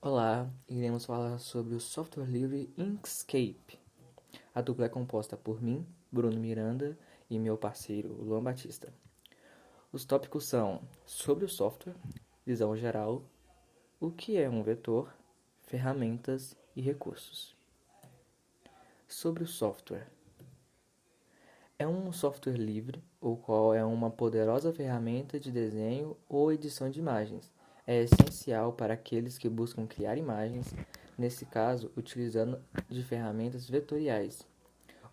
Olá, iremos falar sobre o software livre Inkscape. A dupla é composta por mim, Bruno Miranda, e meu parceiro Luan Batista. Os tópicos são sobre o software, visão geral, o que é um vetor, ferramentas e recursos. Sobre o software. É um software livre, o qual é uma poderosa ferramenta de desenho ou edição de imagens. É essencial para aqueles que buscam criar imagens, nesse caso, utilizando de ferramentas vetoriais.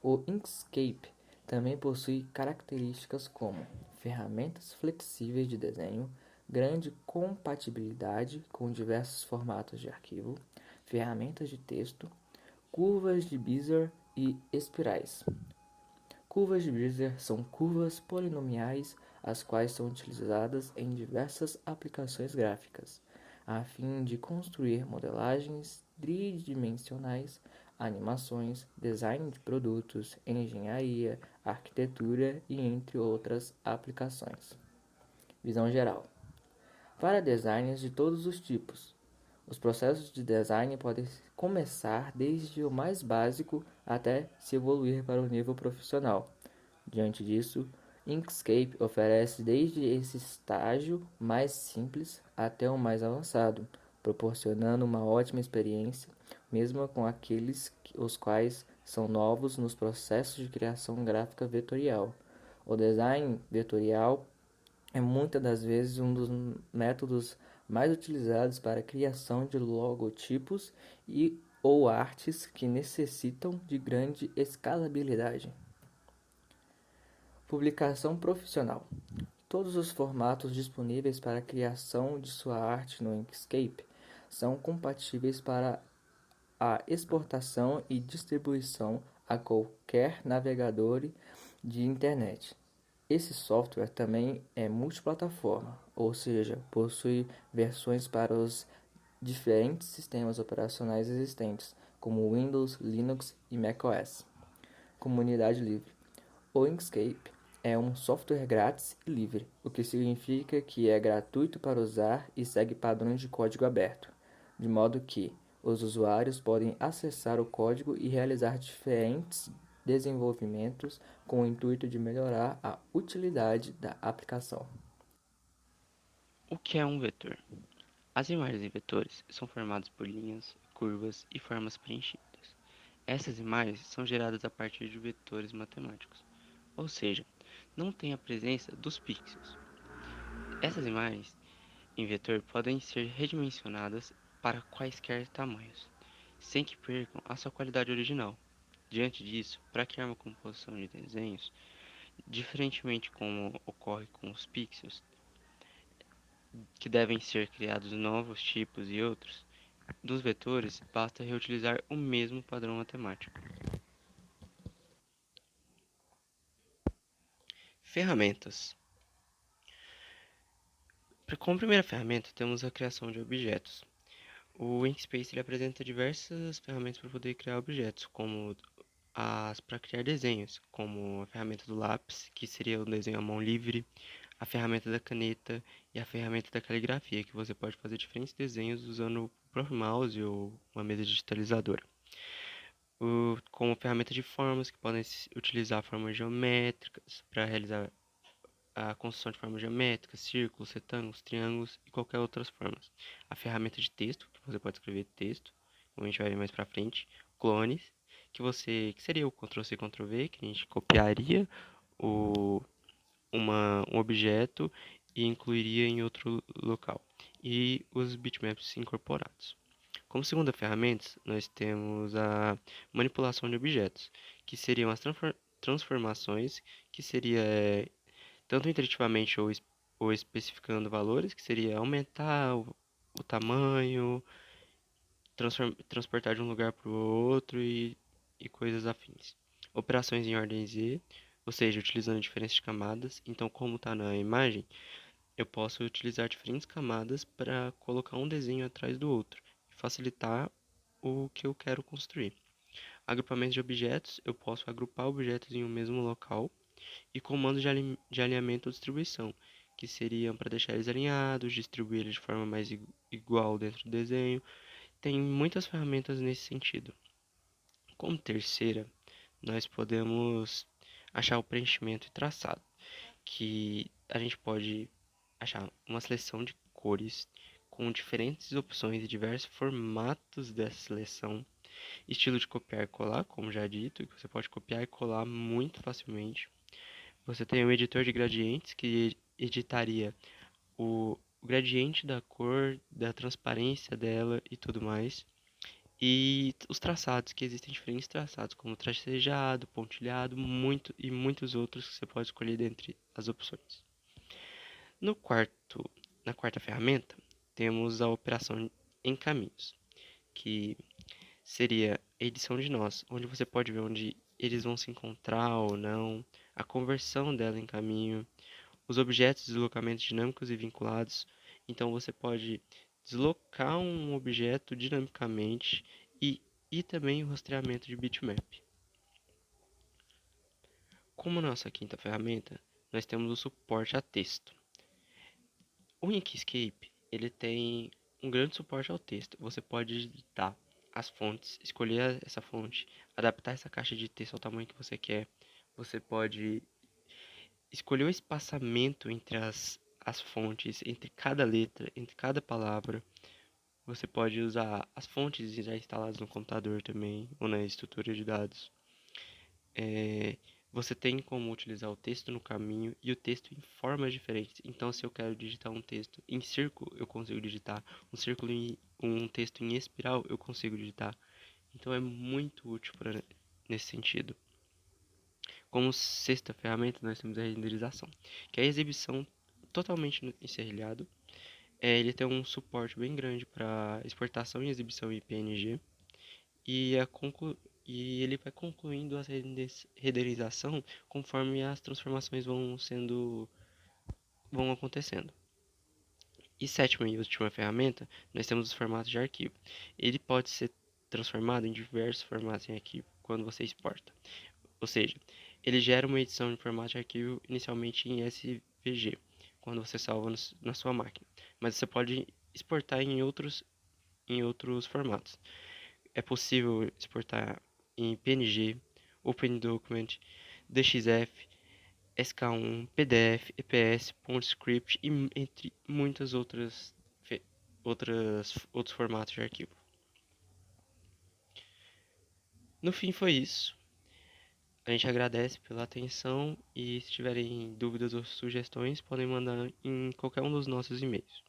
O Inkscape também possui características como ferramentas flexíveis de desenho, grande compatibilidade com diversos formatos de arquivo, ferramentas de texto, curvas de Bezier e espirais. Curvas de Bezier são curvas polinomiais as quais são utilizadas em diversas aplicações gráficas, a fim de construir modelagens tridimensionais, animações, design de produtos, engenharia, arquitetura e entre outras aplicações. Visão geral. Para designers de todos os tipos, os processos de design podem começar desde o mais básico até se evoluir para o nível profissional. Diante disso, Inkscape oferece desde esse estágio mais simples até o mais avançado, proporcionando uma ótima experiência, mesmo com aqueles os quais são novos nos processos de criação gráfica vetorial. O design vetorial é muitas das vezes um dos métodos mais utilizados para a criação de logotipos e ou artes que necessitam de grande escalabilidade. Publicação profissional. Todos os formatos disponíveis para a criação de sua arte no Inkscape são compatíveis para a exportação e distribuição a qualquer navegador de internet. Esse software também é multiplataforma, ou seja, possui versões para os diferentes sistemas operacionais existentes, como Windows, Linux e macOS. Comunidade livre. O Inkscape é um software grátis e livre, o que significa que é gratuito para usar e segue padrões de código aberto, de modo que os usuários podem acessar o código e realizar diferentes desenvolvimentos com o intuito de melhorar a utilidade da aplicação. O que é um vetor? As imagens em vetores são formadas por linhas, curvas e formas preenchidas. Essas imagens são geradas a partir de vetores matemáticos, ou seja, não tem a presença dos pixels. Essas imagens em vetor podem ser redimensionadas para quaisquer tamanhos, sem que percam a sua qualidade original. Diante disso, para criar uma composição de desenhos, diferentemente como ocorre com os pixels, que devem ser criados novos tipos e outros, dos vetores, basta reutilizar o mesmo padrão matemático. Ferramentas. Como primeira ferramenta, temos a criação de objetos. O Inkspace ele apresenta diversas ferramentas para poder criar objetos, como as para criar desenhos, como a ferramenta do lápis, que seria o desenho à mão livre, a ferramenta da caneta e a ferramenta da caligrafia, que você pode fazer diferentes desenhos usando o próprio mouse ou uma mesa digitalizadora. Como ferramenta de formas, que podem utilizar formas geométricas para realizar a construção de formas geométricas, círculos, retângulos, triângulos e qualquer outras formas. A ferramenta de texto, que você pode escrever texto, como a gente vai ver mais para frente. Clones, que seria o Ctrl+C, Ctrl+V, que a gente copiaria o, um objeto e incluiria em outro local. E os bitmaps incorporados. Como segunda ferramenta, nós temos a manipulação de objetos, que seriam as transformações, que seria tanto iterativamente ou especificando valores, que seria aumentar o tamanho, transportar de um lugar para o outro e coisas afins. Operações em ordem Z, ou seja, utilizando diferentes camadas. Então, como está na imagem, eu posso utilizar diferentes camadas para colocar um desenho atrás do outro e facilitar o que eu quero construir. Agrupamento de objetos, eu posso agrupar objetos em um mesmo local e comandos de alinhamento ou distribuição, que seriam para deixar eles alinhados, distribuir eles de forma mais igual dentro do desenho tem muitas ferramentas nesse sentido. Como terceira, nós podemos achar o preenchimento e traçado, que a gente pode achar uma seleção de cores com diferentes opções e diversos formatos dessa seleção, estilo de copiar e colar, como já dito, que você pode copiar e colar muito facilmente. Você tem um editor de gradientes que editaria o gradiente da cor, da transparência dela e tudo mais. E os traçados, que existem diferentes traçados, como tracejado, pontilhado, muito e muitos outros que você pode escolher dentre as opções. No quarto, na quarta ferramenta, temos a operação em caminhos, que seria a edição de nós, onde você pode ver onde eles vão se encontrar ou não, a conversão dela em caminho, os objetos de deslocamento dinâmicos e vinculados. Então você pode deslocar um objeto dinamicamente e também o rastreamento de bitmap. Como nossa quinta ferramenta, nós temos o suporte a texto. O Inkscape, ele tem um grande suporte ao texto. Você pode digitar as fontes, escolher essa fonte, adaptar essa caixa de texto ao tamanho que você quer. Você pode escolher o espaçamento entre as fontes, entre cada letra, entre cada palavra. Você pode usar as fontes já instaladas no computador também, ou na estrutura de dados. É, você tem como utilizar o texto no caminho e o texto em formas diferentes. Então, se eu quero digitar um texto em círculo, eu consigo digitar. Um texto em espiral, eu consigo digitar. Então, é muito útil nesse sentido. Como sexta ferramenta, nós temos a renderização, que é a exibição totalmente em serrilhado. Ele tem um suporte bem grande para exportação e exibição em PNG. E, e ele vai concluindo a renderização conforme as transformações vão acontecendo. E sétima e última ferramenta, nós temos os formatos de arquivo. Ele pode ser transformado em diversos formatos em arquivo quando você exporta. Ou seja, ele gera uma edição de formato de arquivo inicialmente em SVG, quando você salva na sua máquina. Mas você pode exportar em outros formatos. É possível exportar em PNG, OpenDocument, DXF, SK1, PDF, EPS, PostScript e entre muitas outros formatos de arquivo. No fim foi isso. A gente agradece pela atenção e se tiverem dúvidas ou sugestões, podem mandar em qualquer um dos nossos e-mails.